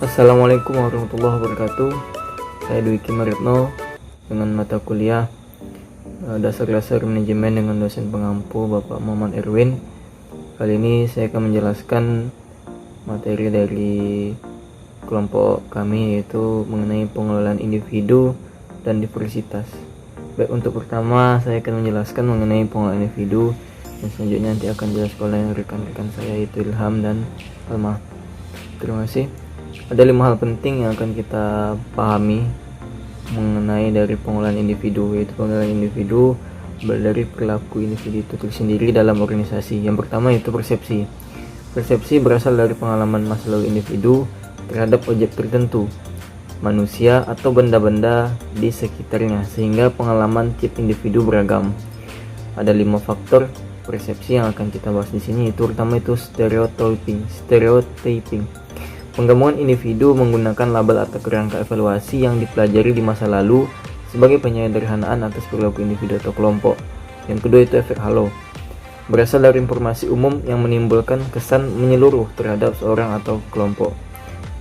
Assalamualaikum warahmatullahi wabarakatuh. Saya Dwiki Maretno dengan mata kuliah Dasar-Dasar Manajemen dengan dosen pengampu Bapak Muhammad Erwin. Kali ini saya akan menjelaskan materi dari kelompok kami, yaitu mengenai pengelolaan individu dan diversitas. Baik, untuk pertama saya akan menjelaskan mengenai pengelolaan individu, dan selanjutnya nanti akan dijelaskan oleh rekan-rekan saya, yaitu Ilham dan Alma. Terima kasih. Ada 5 hal penting yang akan kita pahami mengenai dari pengelolaan individu, yaitu pengelolaan individu dari perilaku individu itu sendiri dalam organisasi. Yang pertama itu persepsi. Persepsi berasal dari pengalaman masa lalu individu terhadap objek tertentu, manusia atau benda-benda di sekitarnya, sehingga pengalaman tiap individu beragam. Ada 5 faktor persepsi yang akan kita bahas di sini. Itu pertama itu stereotyping. Penggabungan individu menggunakan label atau kerangka evaluasi yang dipelajari di masa lalu sebagai penyederhanaan atas perilaku individu atau kelompok. Yang kedua itu efek halo. Berasal dari informasi umum yang menimbulkan kesan menyeluruh terhadap seorang atau kelompok.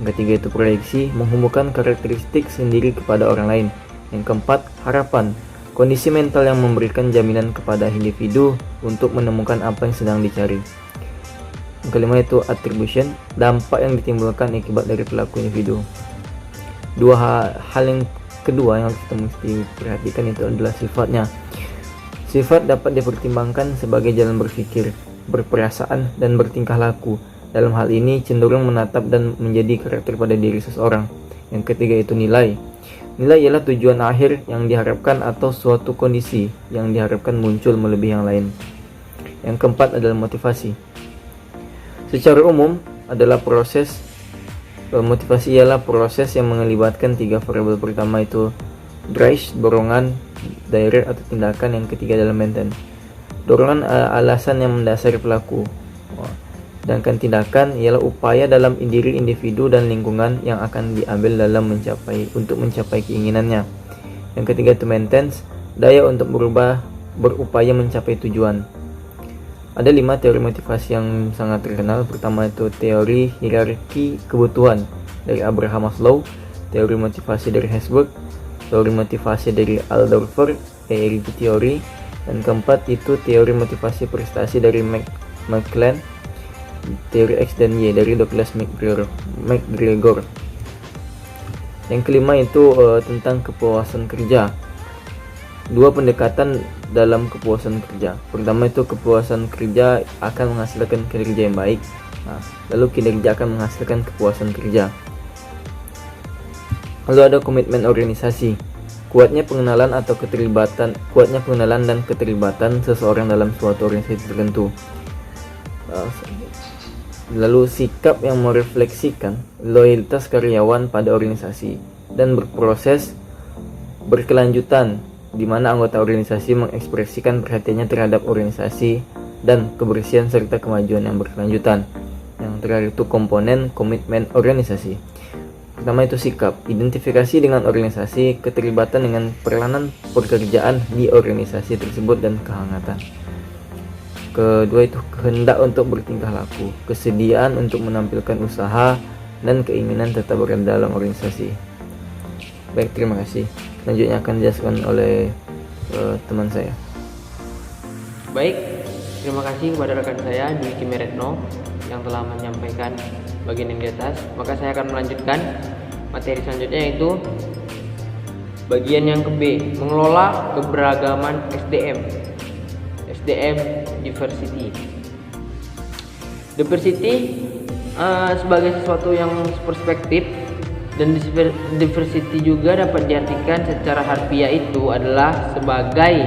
Yang ketiga itu proyeksi, menghubungkan karakteristik sendiri kepada orang lain. Yang keempat, harapan. Kondisi mental yang memberikan jaminan kepada individu untuk menemukan apa yang sedang dicari. Yang kelima itu attribution, dampak yang ditimbulkan akibat dari perilaku individu. Hal yang kedua yang kita mesti perhatikan itu adalah sifatnya. Sifat dapat dipertimbangkan sebagai jalan berpikir, berperasaan, dan bertingkah laku. Dalam hal ini cenderung menatap dan menjadi karakter pada diri seseorang. Yang ketiga itu nilai. Nilai ialah tujuan akhir yang diharapkan atau suatu kondisi yang diharapkan muncul melebihi yang lain. Yang keempat adalah motivasi. Secara umum adalah motivasi ialah proses yang melibatkan 3 variabel. Pertama itu drive, dorongan, direct atau tindakan. Yang ketiga adalah maintain. Dorongan alasan yang mendasari pelaku. Sedangkan tindakan ialah upaya dalam diri individu dan lingkungan yang akan diambil dalam untuk mencapai keinginannya. Yang ketiga itu maintenance, daya untuk berupaya mencapai tujuan. Ada 5 teori motivasi yang sangat terkenal. Pertama itu teori hierarki kebutuhan dari Abraham Maslow, teori motivasi dari Herzberg, teori motivasi dari Aldover, teori, dan keempat itu teori motivasi prestasi dari McClellan, teori X dan Y dari Douglas McGregor. Yang kelima itu tentang kepuasan kerja. 2 pendekatan dalam kepuasan kerja. Pertama itu kepuasan kerja akan menghasilkan kinerja yang baik. Lalu kinerja akan menghasilkan kepuasan kerja. Lalu ada komitmen organisasi. Kuatnya pengenalan dan keterlibatan seseorang dalam suatu organisasi tertentu. Lalu sikap yang merefleksikan loyalitas karyawan pada organisasi dan berproses berkelanjutan, di mana anggota organisasi mengekspresikan perhatiannya terhadap organisasi dan kebersihan serta kemajuan yang berkelanjutan. Yang terakhir itu komponen komitmen organisasi. Pertama itu sikap, identifikasi dengan organisasi, keterlibatan dengan peranan pekerjaan di organisasi tersebut, dan kehangatan. Kedua itu kehendak untuk bertingkah laku, kesediaan untuk menampilkan usaha, dan keinginan tetap berada dalam organisasi. Baik, terima kasih. Selanjutnya akan dijelaskan oleh teman saya. Baik, terima kasih kepada rekan saya Dwiki Maretno yang telah menyampaikan bagian yang di atas. Maka saya akan melanjutkan materi selanjutnya, yaitu bagian yang ke B, mengelola keberagaman SDM diversity. Diversity sebagai sesuatu yang perspektif, dan diversity juga dapat diartikan secara harfiah itu adalah sebagai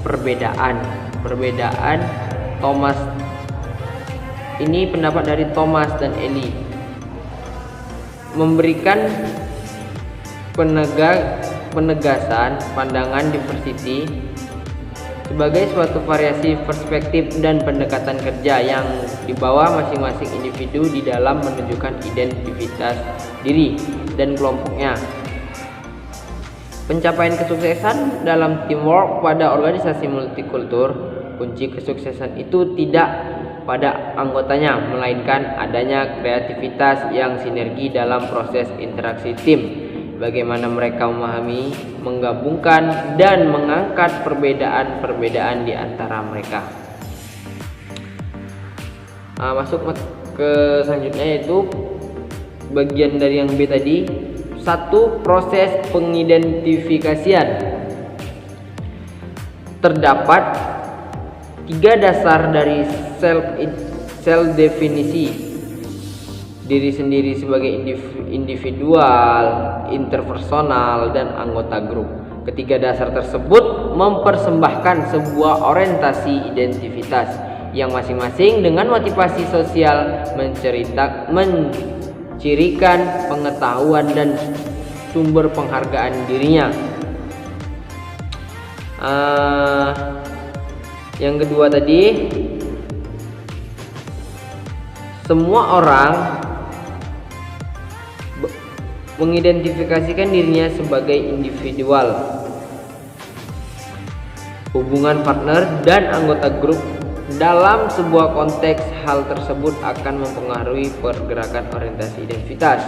perbedaan. Thomas, ini pendapat dari Thomas dan Eli, memberikan penegasan pandangan diversity sebagai suatu variasi perspektif dan pendekatan kerja yang dibawa masing-masing individu di dalam menunjukkan identitas diri dan kelompoknya. Pencapaian kesuksesan dalam teamwork pada organisasi multikultur. Kunci kesuksesan itu tidak pada anggotanya, melainkan adanya kreativitas yang sinergi dalam proses interaksi tim. Bagaimana mereka memahami, menggabungkan, dan mengangkat perbedaan-perbedaan di antara mereka. Masuk ke selanjutnya, yaitu bagian dari yang B tadi. 1. Proses pengidentifikasian. Terdapat 3 dasar dari self definisi diri sendiri sebagai individual, interpersonal, dan anggota grup. Ketiga dasar tersebut mempersembahkan sebuah orientasi identitas yang masing-masing dengan motivasi sosial mencirikan pengetahuan dan sumber penghargaan dirinya. Yang kedua tadi, semua orang mengidentifikasikan dirinya sebagai individual, hubungan partner, dan anggota grup. Dalam sebuah konteks, hal tersebut akan mempengaruhi pergerakan orientasi identitas.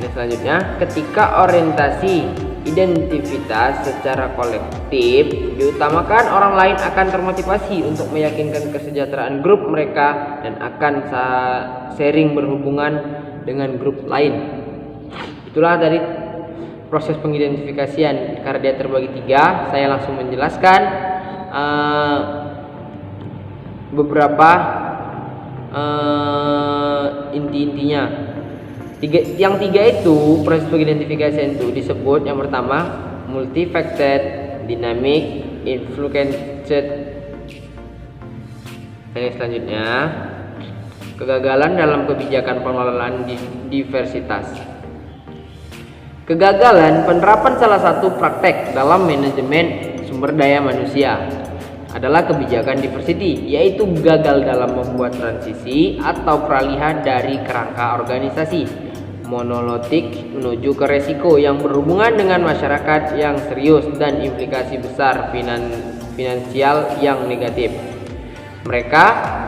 Dan selanjutnya, ketika orientasi identitas secara kolektif diutamakan, orang lain akan termotivasi untuk meyakinkan kesejahteraan grup mereka dan akan sharing berhubungan dengan grup lain. Itulah dari proses pengidentifikasian. Karena dia terbagi 3, saya langsung menjelaskan beberapa inti-intinya. Yang 3 itu, proses pengidentifikasian itu disebut, yang pertama multifaceted, dynamic, influenced. Yang selanjutnya, kegagalan dalam kebijakan pengelolaan diversitas. Kegagalan penerapan salah satu praktek dalam manajemen sumber daya manusia adalah kebijakan diversity, yaitu gagal dalam membuat transisi atau peralihan dari kerangka organisasi monolitik menuju ke resiko yang berhubungan dengan masyarakat yang serius dan implikasi besar finansial yang negatif. Mereka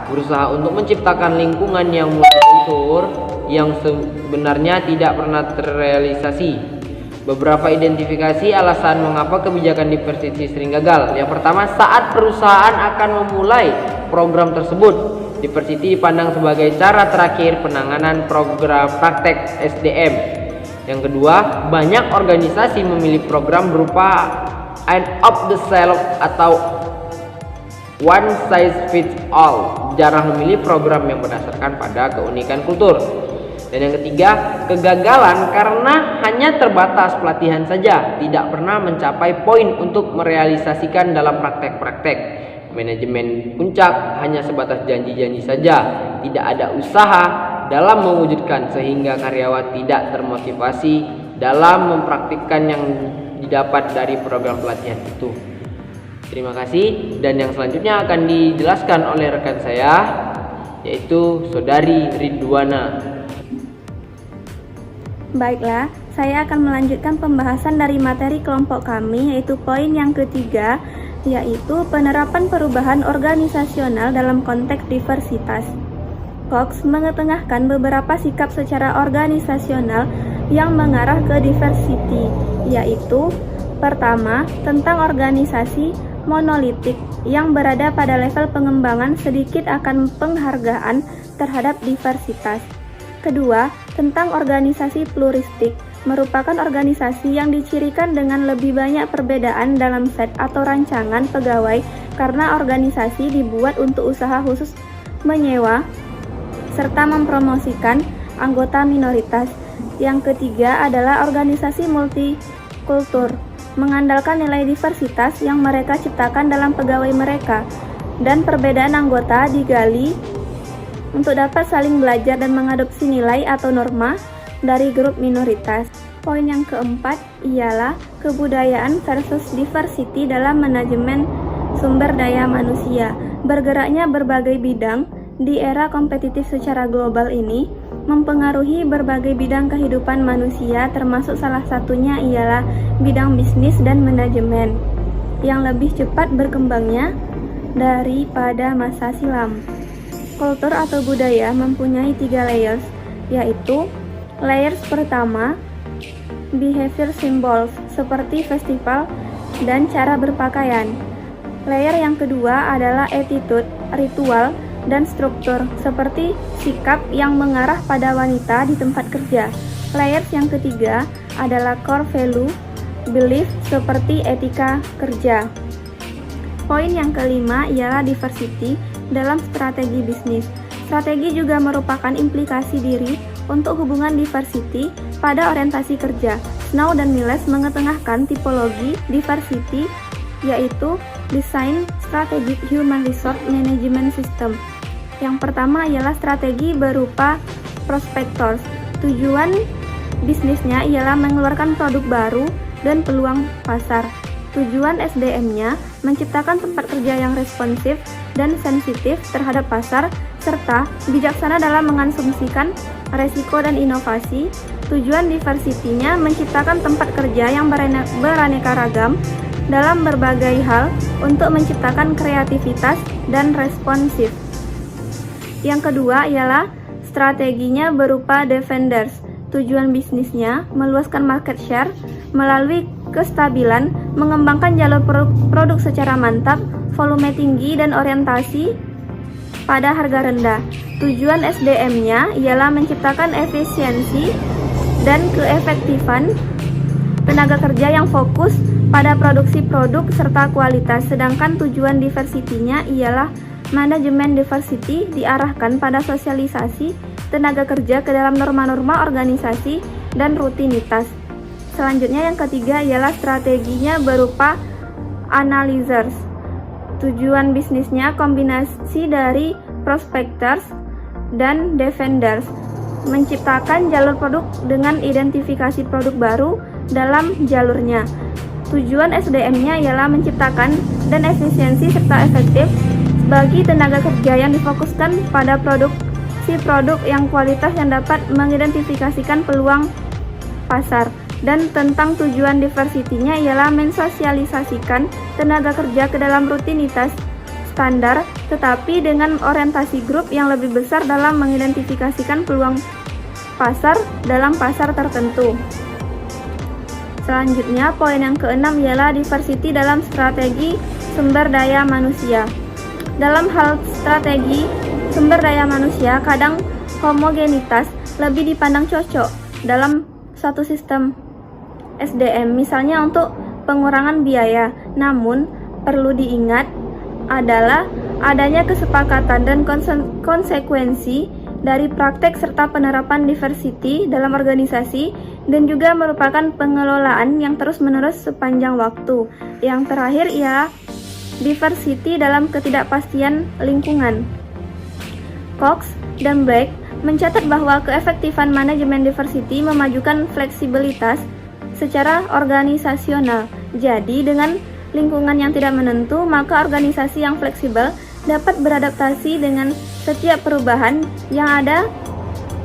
berusaha untuk menciptakan lingkungan yang multikultur yang sebenarnya tidak pernah terrealisasi. Beberapa identifikasi alasan mengapa kebijakan diversity sering gagal. Yang pertama, saat perusahaan akan memulai program tersebut, diversity dipandang sebagai cara terakhir penanganan program praktek SDM. Yang kedua, banyak organisasi memilih program berupa end of the shelf atau one size fits all, jarang memilih program yang berdasarkan pada keunikan kultur. Dan yang ketiga, kegagalan karena hanya terbatas pelatihan saja, tidak pernah mencapai poin untuk merealisasikan dalam praktek-praktek. Manajemen puncak hanya sebatas janji-janji saja, tidak ada usaha dalam mewujudkan, sehingga karyawan tidak termotivasi dalam mempraktikkan yang didapat dari program pelatihan itu. Terima kasih, dan yang selanjutnya akan dijelaskan oleh rekan saya, yaitu Saudari Ridwana. Baiklah, saya akan melanjutkan pembahasan dari materi kelompok kami, yaitu poin yang ketiga, yaitu penerapan perubahan organisasional dalam konteks diversitas. Cox mengetengahkan beberapa sikap secara organisasional yang mengarah ke diversity, yaitu pertama, tentang organisasi monolitik yang berada pada level pengembangan sedikit akan penghargaan terhadap diversitas. Kedua, tentang organisasi pluristik, merupakan organisasi yang dicirikan dengan lebih banyak perbedaan dalam set atau rancangan pegawai karena organisasi dibuat untuk usaha khusus menyewa serta mempromosikan anggota minoritas. Yang ketiga adalah organisasi multikultur, mengandalkan nilai diversitas yang mereka ciptakan dalam pegawai mereka, dan perbedaan anggota digali untuk dapat saling belajar dan mengadopsi nilai atau norma dari grup minoritas. Poin yang keempat ialah kebudayaan versus diversity dalam manajemen sumber daya manusia. Bergeraknya berbagai bidang di era kompetitif secara global ini mempengaruhi berbagai bidang kehidupan manusia, termasuk salah satunya ialah bidang bisnis dan manajemen yang lebih cepat berkembangnya daripada masa silam. Kultur atau budaya mempunyai 3 layers, yaitu layers pertama, behavior symbols, seperti festival dan cara berpakaian. Layer yang kedua adalah attitude, ritual, dan struktur, seperti sikap yang mengarah pada wanita di tempat kerja. Layers yang ketiga adalah core value, belief, seperti etika kerja. Poin yang kelima ialah diversity dalam strategi bisnis. Strategi juga merupakan implikasi diri untuk hubungan diversity pada orientasi kerja. Snow dan Miles mengetengahkan tipologi diversity, yaitu Design Strategic Human Resource Management System. Yang pertama ialah strategi berupa prospectors. Tujuan bisnisnya ialah mengeluarkan produk baru dan peluang pasar. Tujuan SDM-nya menciptakan tempat kerja yang responsif dan sensitif terhadap pasar, serta bijaksana dalam mengasumsikan resiko dan inovasi. Tujuan diversity-nya menciptakan tempat kerja yang beraneka ragam dalam berbagai hal untuk menciptakan kreativitas dan responsif. Yang kedua ialah strateginya berupa defenders. Tujuan bisnisnya meluaskan market share melalui kestabilan, mengembangkan jalur produk secara mantap, volume tinggi, dan orientasi pada harga rendah. Tujuan SDM-nya ialah menciptakan efisiensi dan keefektifan tenaga kerja yang fokus pada produksi produk serta kualitas, sedangkan tujuan diversity-nya ialah manajemen diversity diarahkan pada sosialisasi tenaga kerja ke dalam norma-norma organisasi dan rutinitas. Selanjutnya yang ketiga ialah strateginya berupa analyzers. Tujuan bisnisnya kombinasi dari prospectors dan defenders, menciptakan jalur produk dengan identifikasi produk baru dalam jalurnya. Tujuan SDM-nya ialah menciptakan dan efisiensi serta efektif bagi tenaga kerja yang difokuskan pada produksi produk yang kualitas yang dapat mengidentifikasikan peluang pasar. Dan tentang tujuan diversity-nya ialah mensosialisasikan tenaga kerja ke dalam rutinitas standar, tetapi dengan orientasi grup yang lebih besar dalam mengidentifikasikan peluang pasar dalam pasar tertentu. Selanjutnya, poin yang keenam ialah diversity dalam strategi sumber daya manusia. Dalam hal strategi sumber daya manusia, kadang homogenitas lebih dipandang cocok dalam suatu sistem SDM, misalnya untuk pengurangan biaya. Namun, perlu diingat adalah adanya kesepakatan dan konsekuensi dari praktek serta penerapan diversity dalam organisasi, dan juga merupakan pengelolaan yang terus-menerus sepanjang waktu. Yang terakhir ialah diversity dalam ketidakpastian lingkungan. Cox dan Black mencatat bahwa keefektifan manajemen diversity memajukan fleksibilitas secara organisasional. Jadi, dengan lingkungan yang tidak menentu, maka organisasi yang fleksibel dapat beradaptasi dengan setiap perubahan yang ada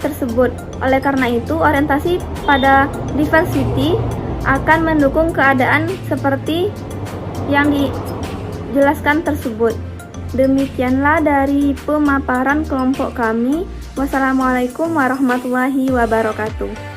tersebut. Oleh karena itu, orientasi pada diversity akan mendukung keadaan seperti yang dijelaskan tersebut. Demikianlah dari pemaparan kelompok kami. Wassalamualaikum warahmatullahi wabarakatuh.